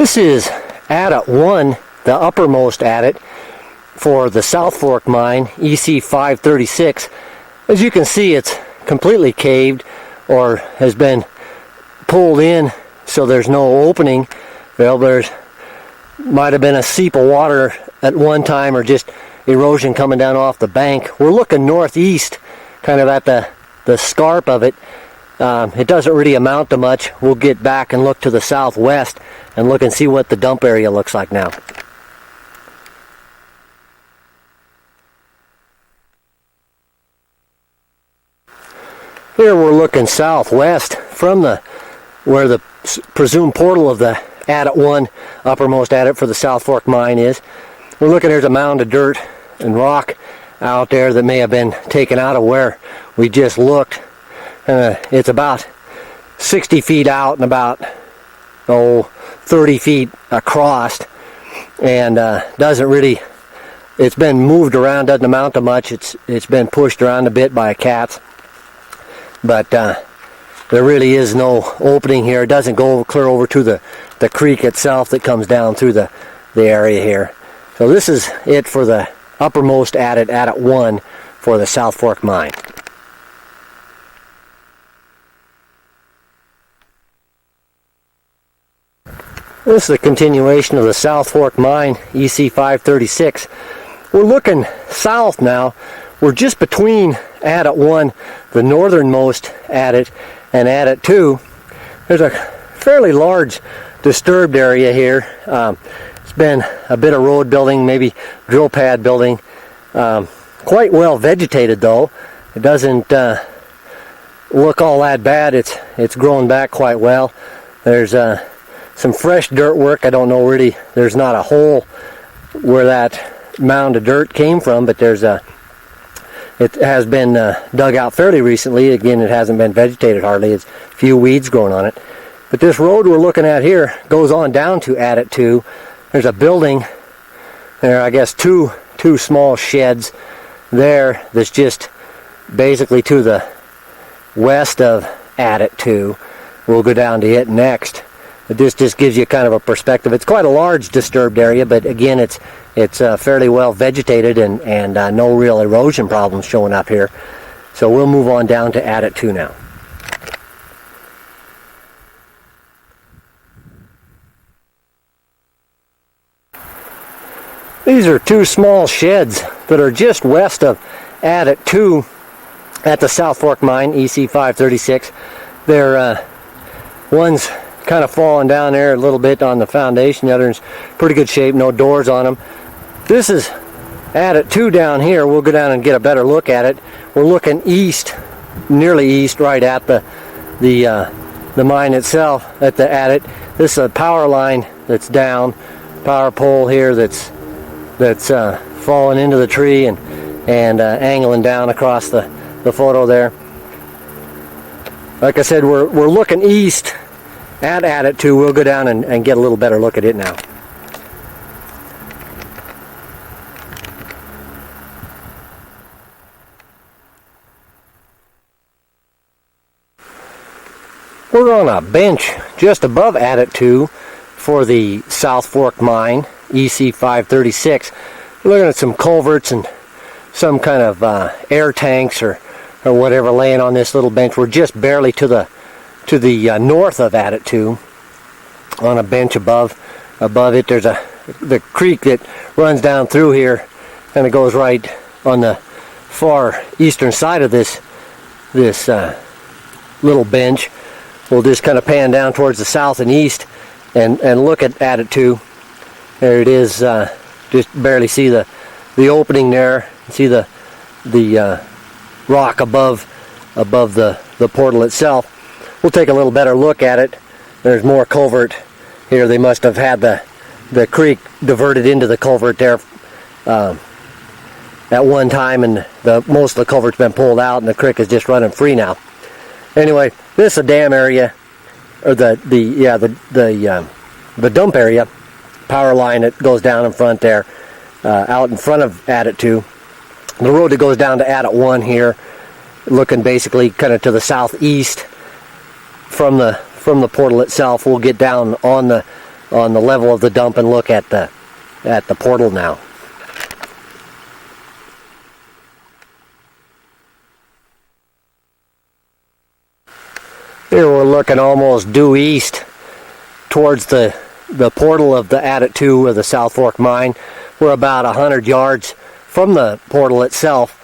This is adit 1, the uppermost adit for the South Fork mine, EC0536. As you can see, it's completely caved or has been pulled in, so there's no opening. Well, there's might have been a seep of water at one time or just erosion coming down off the bank. We're looking northeast, kind of at the scarp of it. It doesn't really amount to much. We'll get back and look to the southwest and look and see what the dump area looks like now. Here we're looking southwest from where the presumed portal of the adit 1, uppermost adit for the South Fork mine is. We're looking, there's a mound of dirt and rock out there that may have been taken out of where we just looked. It's about 60 feet out and about 30 feet across, and doesn't really, it's been moved around, doesn't amount to much. It's been pushed around a bit by cats, but there really is no opening here. It doesn't go clear over to the creek itself that comes down through the area here. So this is it for the uppermost adit 1 for the South Fork mine. This is a continuation of the South Fork mine, EC0536. We're looking south now. We're just between adit 1, the northernmost adit, and adit 2. There's a fairly large disturbed area here. It's been a bit of road building, maybe drill pad building. Quite well vegetated though. It doesn't look all that bad. It's grown back quite well. There's some fresh dirt work. I don't know really, there's not a hole where that mound of dirt came from, but there's it has been dug out fairly recently. Again, it hasn't been vegetated hardly. It's a few weeds growing on it. But this road we're looking at here goes on down to adit 2. There's a building there, I guess two small sheds there that's just basically to the west of adit 2. We'll go down to it next. But this just gives you kind of a perspective. It's quite a large disturbed area, but again, it's fairly well vegetated and no real erosion problems showing up here. So we'll move on down to adit 2 now. These are two small sheds that are just west of adit 2 at the South Fork mine, EC0536. They're one's kind of falling down there a little bit on the foundation. The other's pretty good shape, no doors on them. This is adit 2 down here. We'll go down and get a better look at it. We're looking east, nearly east, right at the mine itself, at the adit. This is a power line that's down, power pole here that's falling into the tree and angling down across the photo there. Like I said, we're looking east at adit 2. We'll go down and get a little better look at it now. We're on a bench just above adit 2 for the South Fork mine, EC0536. We're looking at some culverts and some kind of air tanks or whatever laying on this little bench. We're just barely to the north of adit 2 on a bench above it. There's the creek that runs down through here, and it goes right on the far eastern side of this little bench. We'll just kind of pan down towards the south and east and look at adit 2. There it is. Just barely see the opening there. See the rock above the portal itself. We'll take a little better look at it. There's more culvert here. They must have had the creek diverted into the culvert there at one time, and most of the culvert's been pulled out, and the creek is just running free now. Anyway, this is a dam area, or the dump area, power line that goes down in front there, out in front of adit 2. The road that goes down to adit 1 here, looking basically kind of to the southeast from the portal itself. We'll get down on on the level of the dump and look at the portal now. Here we're looking almost due east towards the portal of the Adit 2 of the South Fork mine. We're about 100 yards from the portal itself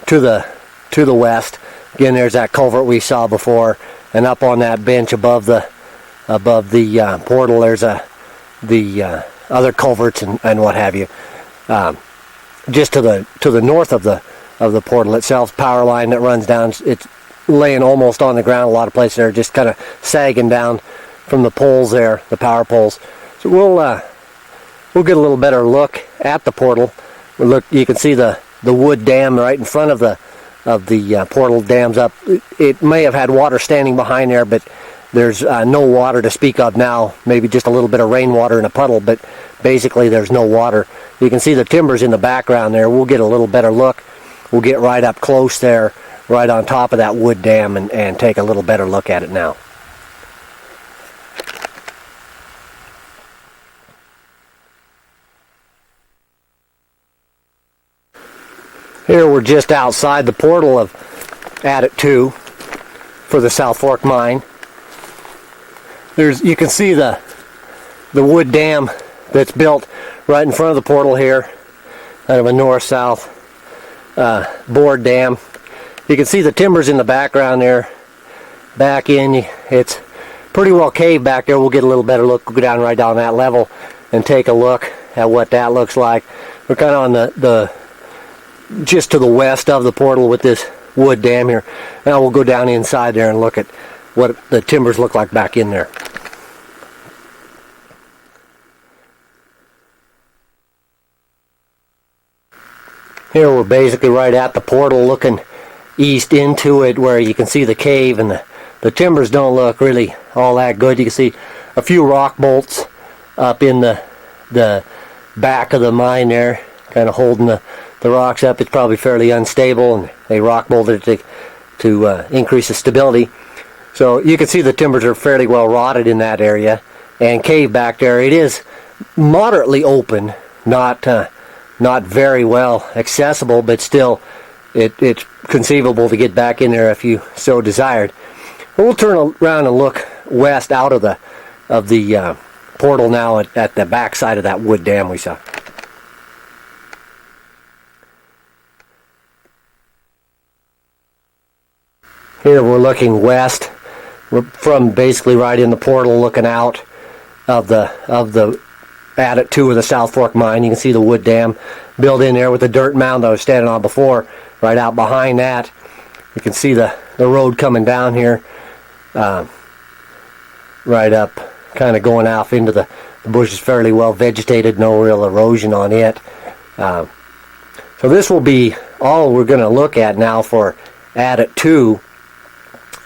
to the west. Again, there's that culvert we saw before, and up on that bench above the portal, there's the other culverts and what have you. Just to the north of the portal itself, power line that runs down. It's laying almost on the ground. A lot of places are just kind of sagging down from the poles there, the power poles. So we'll get a little better look at the portal. You can see the wood dam right in front of the portal dams up. It may have had water standing behind there, but there's no water to speak of now. Maybe just a little bit of rainwater in a puddle, but basically there's no water. You can see the timbers in the background there. We'll get a little better look. We'll get right up close there, right on top of that wood dam, and take a little better look at it now. Here we're just outside the portal of Adit 2 for the South Fork mine. You can see the wood dam that's built right in front of the portal here, kind of a north-south board dam. You can see the timbers in the background there. Back in, it's pretty well caved back there. We'll get a little better look. We'll go down right down that level and take a look at what that looks like. We're kind of on the just to the west of the portal with this wood dam here. Now we'll go down inside there and look at what the timbers look like back in there. Here we're basically right at the portal looking east into it, where you can see the cave, and the timbers don't look really all that good. You can see a few rock bolts up in the back of the mine there, kind of holding the rocks up. It's probably fairly unstable, and they rock bolted it to increase the stability. So you can see the timbers are fairly well rotted in that area and cave back there. It is moderately open, not very well accessible, but still it's conceivable to get back in there if you so desired. We'll turn around and look west out of the portal now at the back side of that wood dam we saw. Here we're looking west. We're from basically right in the portal, looking out of the Adit 2 of the South Fork mine. You can see the wood dam built in there with the dirt mound that I was standing on before. Right out behind that, you can see the road coming down here, right up, kind of going off into the bushes, fairly well vegetated, no real erosion on it. So this will be all we're going to look at now for Adit 2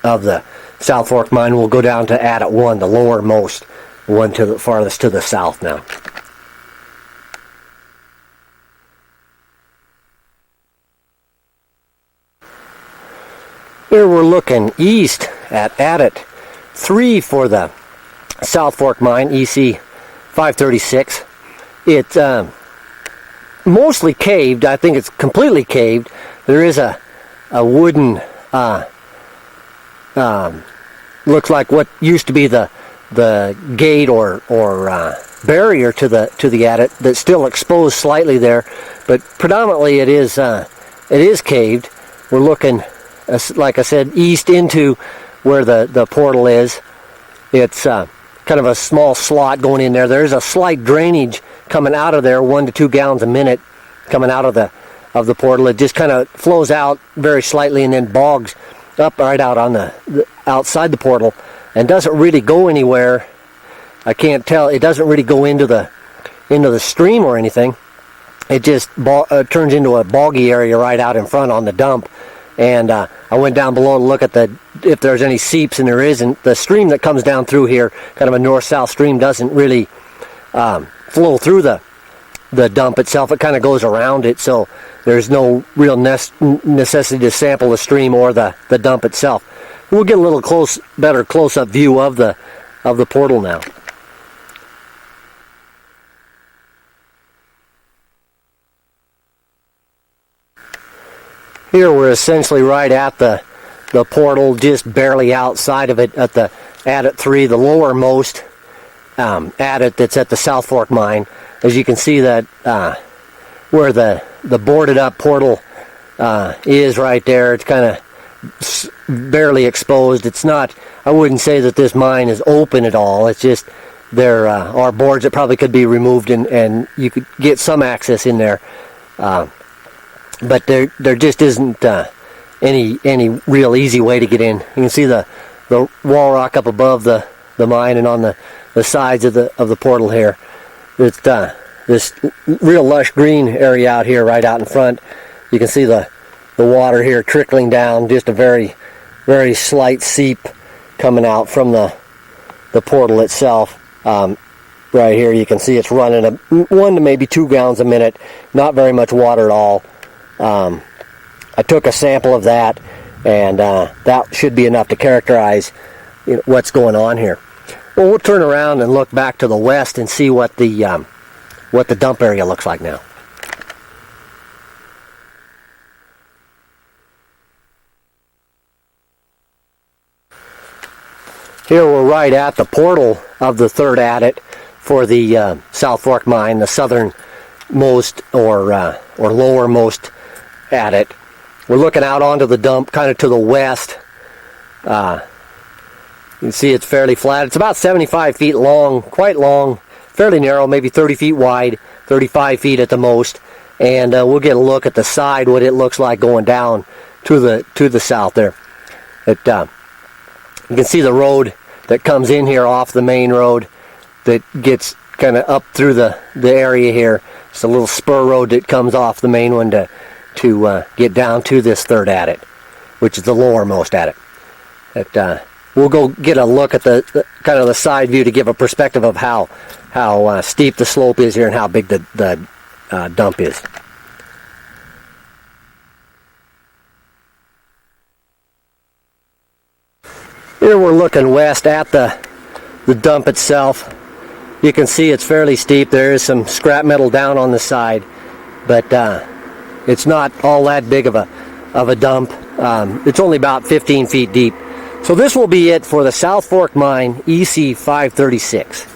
of the South Fork mine. We'll go down to Adit 1, the lowermost one, to the farthest to the south now. Here we're looking east at Adit 3 for the South Fork mine, EC0536. It's mostly caved. I think it's completely caved. There is a wooden looks like what used to be the gate or barrier to the adit that's still exposed slightly there, but predominantly it is caved. We're looking, like I said, east into where the portal is. It's kind of a small slot going in there. There's a slight drainage coming out of there, 1 to 2 gallons a minute coming out of the portal. It just kind of flows out very slightly and then bogs up right out on the outside the portal and doesn't really go anywhere. I can't tell. It doesn't really go into the stream or anything. It just turns into a boggy area right out in front on the dump. And I went down below to look at if there's any seeps, and there isn't. The stream that comes down through here, kind of a north-south stream, doesn't really flow through the dump itself. It kind of goes around it, so there's no real necessity to sample the stream or the dump itself. We'll get a little better close-up view of the portal now. Here we're essentially right at the portal, just barely outside of it at the adit 3, the lowermost adit that's at the South Fork mine. As you can see that where the boarded up portal is right there, it's kind of barely exposed. It's not, I wouldn't say that this mine is open at all. It's just there are boards that probably could be removed and you could get some access in there. But there just isn't any real easy way to get in. You can see the wall rock up above the mine and on the sides of the portal here. It's this real lush green area out here, right out in front. You can see the water here trickling down, just a very, very slight seep coming out from the portal itself. Right here you can see it's running 1 to maybe 2 gallons a minute, not very much water at all. I took a sample of that, and that should be enough to characterize what's going on here. Well, we'll turn around and look back to the west and see what the dump area looks like now. Here we're right at the portal of the third adit for the South Fork mine, the southernmost or lowermost adit. We're looking out onto the dump, kind of to the west. You can see it's fairly flat. It's about 75 feet long, quite long, fairly narrow, maybe 30 feet wide, 35 feet at the most. And we'll get a look at the side, what it looks like going down to the south there. You can see the road that comes in here off the main road that gets kind of up through the area here. It's a little spur road that comes off the main one to get down to this third adit, which is the lowermost adit. We'll go get a look at the kind of the side view to give a perspective of how steep the slope is here and how big the dump is. Here we're looking west at the dump itself. You can see it's fairly steep. There is some scrap metal down on the side, but it's not all that big of a dump. It's only about 15 feet deep. So this will be it for the South Fork Mine EC0536.